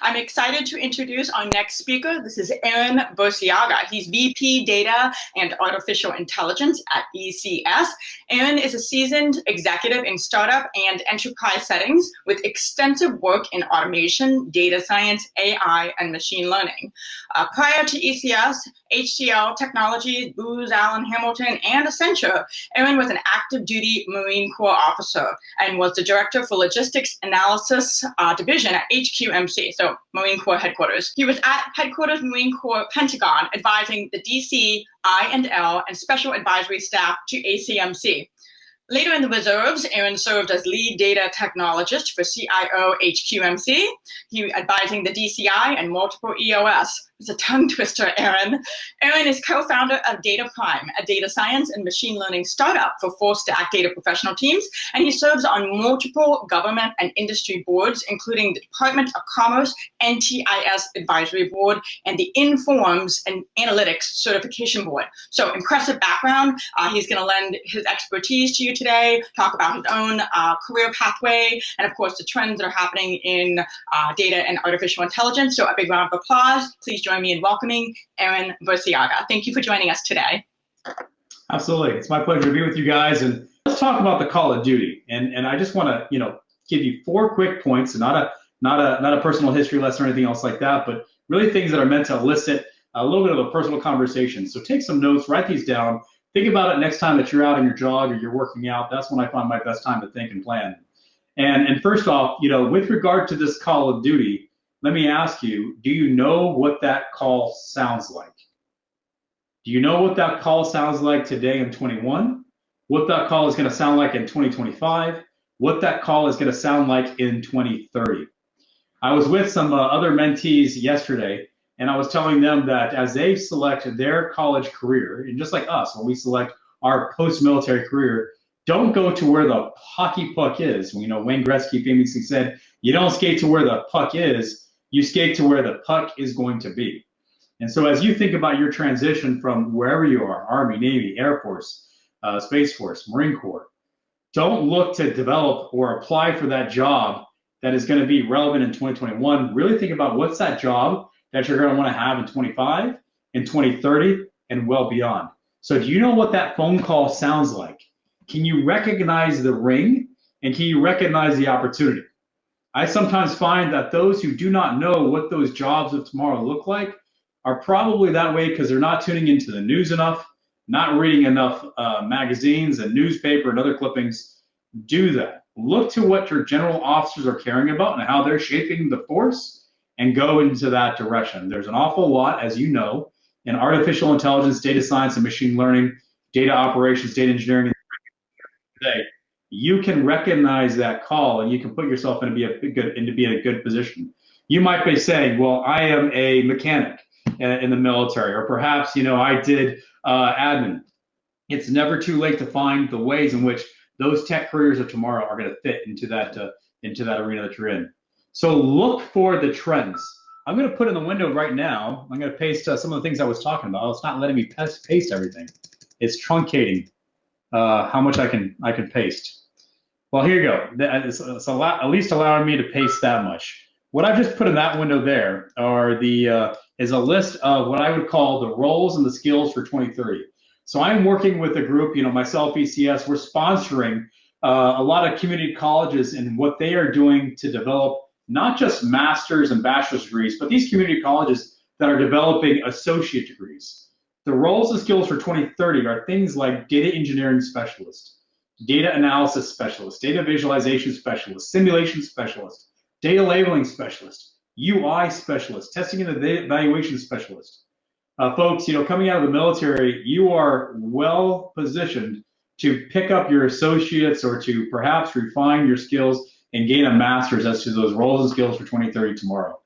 I'm excited to introduce our next speaker. This is Aaron Burciaga. He's VP Data and Artificial Intelligence at ECS. Aaron is a seasoned executive in startup and enterprise settings with extensive work in automation, data science, AI, and machine learning. Prior to ECS, HCL Technologies, Booz Allen Hamilton, and Accenture, Aaron was an active duty Marine Corps officer and was the director for logistics analysis division at HQMC, so Marine Corps headquarters. He was at headquarters Marine Corps Pentagon, advising the DC I&L and special advisory staff to ACMC. Later in the reserves, Aaron served as Lead Data Technologist for CIO HQMC. He advising the DCI and multiple EOS. It's a tongue twister, Aaron. Aaron is co-founder of DataPrime, a data science and machine learning startup for full-stack data professional teams, and he serves on multiple government and industry boards, including the Department of Commerce, NTIS Advisory Board, and the Informs and Analytics Certification Board. So impressive background. He's going to lend his expertise to you today, talk about his own career pathway, and of course the trends that are happening in data and artificial intelligence. So a big round of applause. Please join me in welcoming Aaron Burciaga. Thank you for joining us today. Absolutely, it's my pleasure to be with you guys, and let's talk about the Call of Duty. And I just want to give you 4 quick points, and not a personal history lesson or anything else like that, but really things that are meant to elicit a little bit of a personal conversation. So take some notes, write these down. Think about it next time that you're out on your jog or you're working out. That's when I find my best time to think and plan. And first off, with regard to this Call of Duty, let me ask you, do you know what that call sounds like? Do you know what that call sounds like today in 21? What that call is going to sound like in 2025? What that call is going to sound like in 2030? I was with some other mentees yesterday, and I was telling them that as they select their college career, and just like us, when we select our post-military career, don't go to where the hockey puck is. Wayne Gretzky famously said, you don't skate to where the puck is, you skate to where the puck is going to be. And so as you think about your transition from wherever you are, Army, Navy, Air Force, Space Force, Marine Corps, don't look to develop or apply for that job that is going to be relevant in 2021. Really think about what's that job that you're going to want to have in 25, in 2030, and well beyond. So do you know what that phone call sounds like? Can you recognize the ring, and can you recognize the opportunity? I sometimes find that those who do not know what those jobs of tomorrow look like are probably that way because they're not tuning into the news enough, not reading enough magazines and newspaper and other clippings. Do that. Look to what your general officers are caring about and how they're shaping the force, and go into that direction. There's an awful lot, as you know, in artificial intelligence, data science, and machine learning, data operations, data engineering today. You can recognize that call, and you can put yourself in a good position. You might be saying, well, I am a mechanic in the military, or perhaps I did admin. It's never too late to find the ways in which those tech careers of tomorrow are going to fit into that arena that you're in. So look for the trends. I'm going to put in the window right now. I'm going to paste some of the things I was talking about. It's not letting me paste everything. It's truncating how much I can paste. Well, here you go. It's at least allowing me to paste that much. What I've just put in that window there is a list of what I would call the roles and the skills for 2030. So I'm working with a group, myself, ECS, we're sponsoring a lot of community colleges in what they are doing to develop not just master's and bachelor's degrees, but these community colleges that are developing associate degrees. The roles and skills for 2030 are things like data engineering specialist, data analysis specialist, data visualization specialist, simulation specialist, data labeling specialist, UI specialist, testing and evaluation specialist. Folks, coming out of the military, you are well positioned to pick up your associates or to perhaps refine your skills and gain a master's as to those roles and skills for 2030 tomorrow.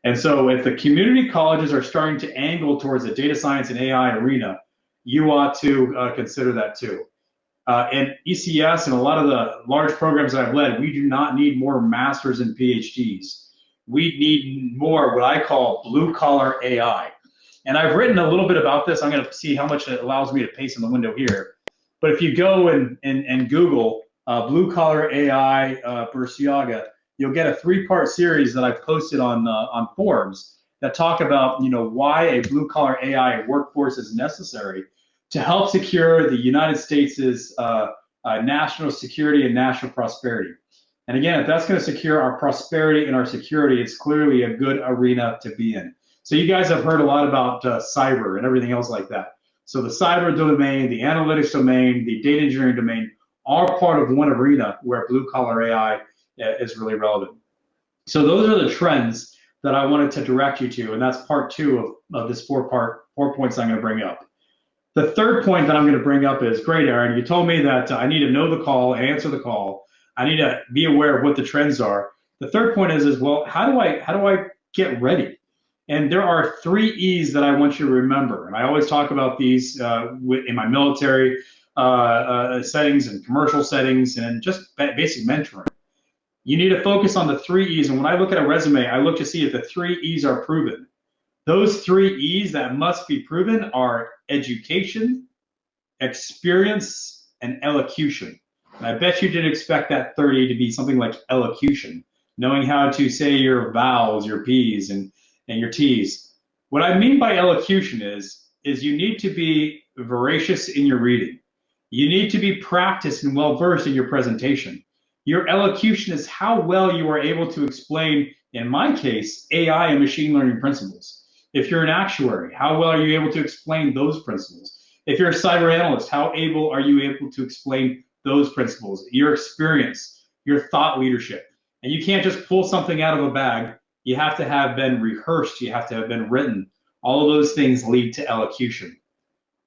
And so if the community colleges are starting to angle towards the data science and AI arena, you ought to consider that too. And ECS and a lot of the large programs that I've led, we do not need more masters and PhDs. We need more what I call blue-collar AI. And I've written a little bit about this. I'm going to see how much it allows me to paste in the window here. But if you go and Google blue-collar AI Burciaga, you'll get a 3-part series that I've posted on forums that talk about, why a blue-collar AI workforce is necessary to help secure the United States' national security and national prosperity. And again, if that's going to secure our prosperity and our security, it's clearly a good arena to be in. So you guys have heard a lot about cyber and everything else like that. So the cyber domain, the analytics domain, the data engineering domain are part of one arena where blue-collar AI is really relevant. So those are the trends that I wanted to direct you to, and that's part 2 of this 4 points I'm going to bring up. The third point that I'm going to bring up is, great, Aaron, you told me that I need to know the call, answer the call. I need to be aware of what the trends are. The third point is, well, how do I get ready? And there are 3 E's that I want you to remember. And I always talk about these in my military settings and commercial settings and just basic mentoring. You need to focus on the 3 E's. And when I look at a resume, I look to see if the 3 E's are proven. Those 3 E's that must be proven are education, experience, and elocution. And I bet you didn't expect that 30 to be something like elocution, knowing how to say your vowels, your P's, and your T's. What I mean by elocution is you need to be voracious in your reading. You need to be practiced and well-versed in your presentation. Your elocution is how well you are able to explain, in my case, AI and machine learning principles. If you're an actuary, how well are you able to explain those principles? If you're a cyber analyst, how able are you able to explain those principles? Your experience, your thought leadership. And you can't just pull something out of a bag. You have to have been rehearsed. You have to have been written. All of those things lead to elocution.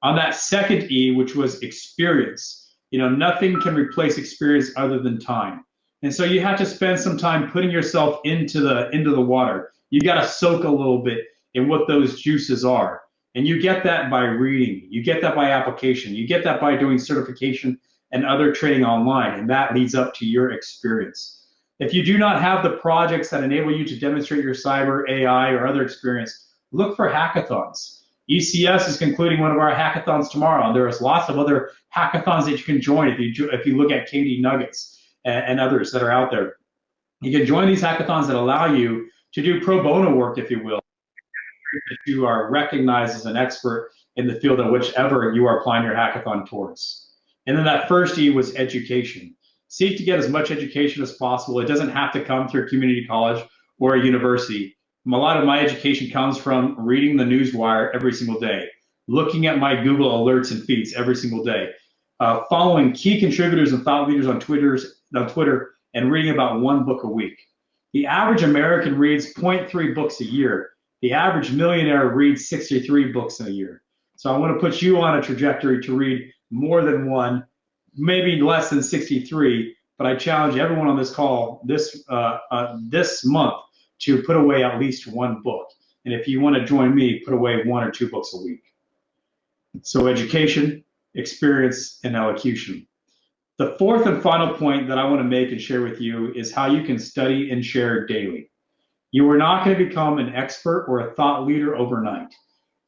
On that second E, which was experience, nothing can replace experience other than time. And so you have to spend some time putting yourself into the water. You got to soak a little bit in what those juices are. And you get that by reading. You get that by application. You get that by doing certification and other training online. And that leads up to your experience. If you do not have the projects that enable you to demonstrate your cyber, AI, or other experience, look for hackathons. ECS is concluding one of our hackathons tomorrow, and there's lots of other hackathons that you can join if you look at KD Nuggets and others that are out there. You can join these hackathons that allow you to do pro bono work, if you will, that you are recognized as an expert in the field of whichever you are applying your hackathon towards. And then that first E was education. Seek to get as much education as possible. It doesn't have to come through a community college or a university. A lot of my education comes from reading the newswire every single day, looking at my Google alerts and feeds every single day, following key contributors and thought leaders on Twitter, and reading about 1 book a week. The average American reads 0.3 books a year. The average millionaire reads 63 books in a year. So I want to put you on a trajectory to read more than 1, maybe less than 63, but I challenge everyone on this call this month to put away at least 1 book. And if you want to join me, put away 1 or 2 books a week. So education, experience, and elocution. The fourth and final point that I want to make and share with you is how you can study and share daily. You are not going to become an expert or a thought leader overnight.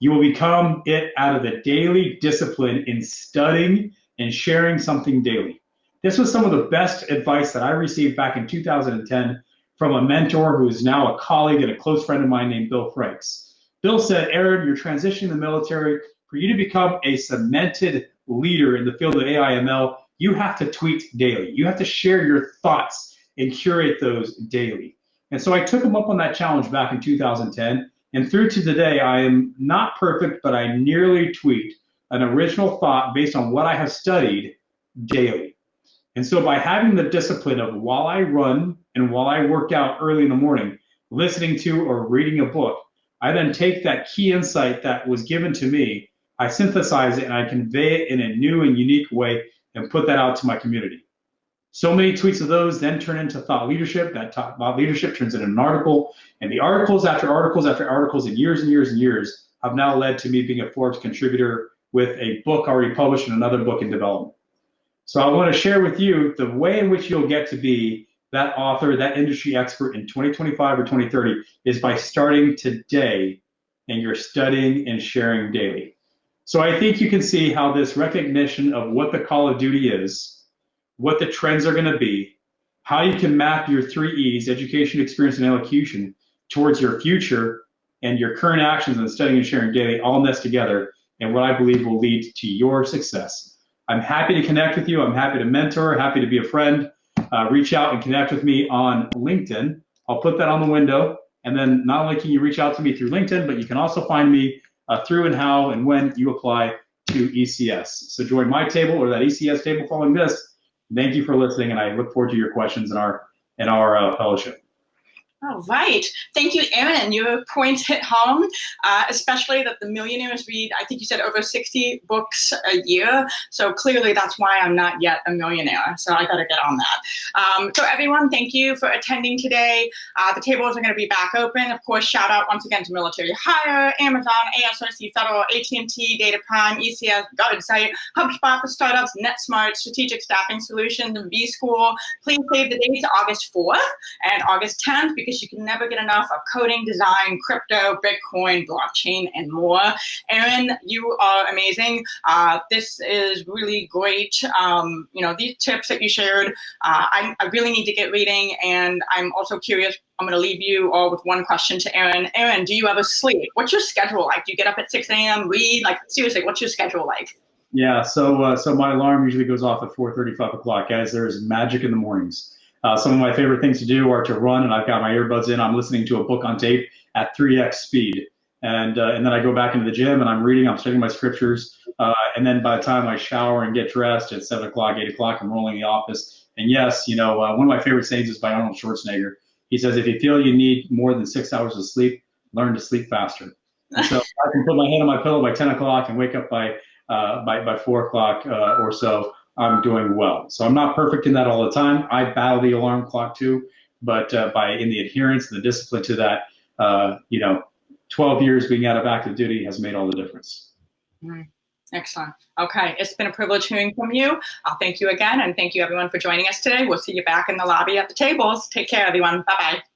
You will become it out of the daily discipline in studying and sharing something daily. This was some of the best advice that I received back in 2010 from a mentor who is now a colleague and a close friend of mine named Bill Franks. Bill said, Aaron, you're transitioning the military. For you to become a cemented leader in the field of AI/ML, you have to tweet daily. You have to share your thoughts and curate those daily. And so I took him up on that challenge back in 2010. And through to today, I am not perfect, but I nearly tweet an original thought based on what I have studied daily. And so by having the discipline of while I run and while I work out early in the morning, listening to or reading a book, I then take that key insight that was given to me, I synthesize it, and I convey it in a new and unique way and put that out to my community. So many tweets of those then turn into thought leadership. That thought leadership turns into an article, and the articles after articles after articles and years and years and years have now led to me being a Forbes contributor with a book already published and another book in development. So I want to share with you the way in which you'll get to be that author, that industry expert in 2025 or 2030 is by starting today, and you're studying and sharing daily. So I think you can see how this recognition of what the call of duty is, what the trends are going to be, how you can map your 3 E's, education, experience, and elocution, towards your future and your current actions and studying and sharing daily all nest together and what I believe will lead to your success. I'm happy to connect with you. I'm happy to mentor, happy to be a friend. Reach out and connect with me on LinkedIn. I'll put that on the window. And then not only can you reach out to me through LinkedIn, but you can also find me through and how and when you apply to ECS. So join my table or that ECS table following this. Thank you for listening, and I look forward to your questions in our fellowship. All right. Thank you, Aaron. Your points hit home, especially that the millionaires read, I think you said, over 60 books a year. So clearly that's why I'm not yet a millionaire. So I got to get on that. So everyone, thank you for attending today. The tables are going to be back open. Of course, shout out once again to Military Hire, Amazon, ASRC Federal, HCMC, DataPrime, ECS, GovInsight, HubSpot for Startups, NetSmart, Strategic Staffing Solutions, and B-School. Please save the dates August 4th and August 10th, because you can never get enough of coding, design, crypto, Bitcoin, blockchain, and more. Aaron, you are amazing. This is really great. These tips that you shared, I really need to get reading, and I'm also curious. I'm going to leave you all with one question to Aaron. Aaron, do you ever sleep? What's your schedule like? Do you get up at 6 a.m., read? Like, seriously, what's your schedule like? Yeah, so my alarm usually goes off at 4:30, 5 o'clock, guys. There's magic in the mornings. Some of my favorite things to do are to run, and I've got my earbuds in. I'm listening to a book on tape at 3x speed. And then I go back into the gym, and I'm reading, I'm studying my scriptures. And then by the time I shower and get dressed at 7 o'clock, 8 o'clock, I'm rolling in the office. And yes, one of my favorite sayings is by Arnold Schwarzenegger. He says, if you feel you need more than 6 hours of sleep, learn to sleep faster. And so I can put my head on my pillow by 10 o'clock and wake up by 4 o'clock or so. I'm doing well. So I'm not perfect in that all the time. I battle the alarm clock too, but in the adherence and the discipline to that, 12 years being out of active duty has made all the difference. Excellent. Okay, it's been a privilege hearing from you. I'll thank you again, and thank you everyone for joining us today. We'll see you back in the lobby at the tables. Take care, everyone. Bye-bye.